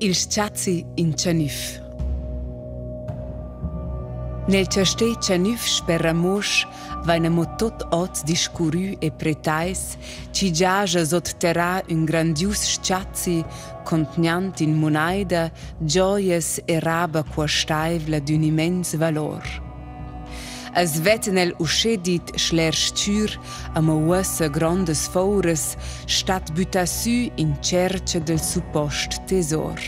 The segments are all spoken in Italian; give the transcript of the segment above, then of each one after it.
Il Sciazzi in Cianuf. Nel ciasté Cianuf sperramosch vainamo tot oz discurrü e pretais ci giaja sotterrà un grandius Sciazzi contenant in monaida gioies e raba quastaivla d'un immens valor. As vetenel uschedit schler stür a mauassa grandes foures stat butassu in cerce del suppost tesor.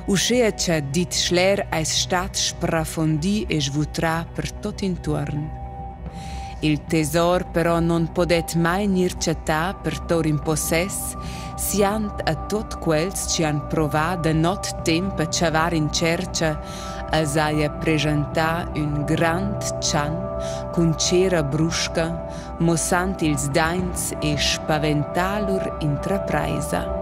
Uscheacha dit schler eis stat sprafondi e svutrà per tot intorn. Il tesor però non podet mai nir cetà per tor in possess, siant a tot quels ci han provà da not temp a chavar in cercia, as aia presentà un grand cian cun cera brusca, mossant ils dains e spaventalur intrapraisa.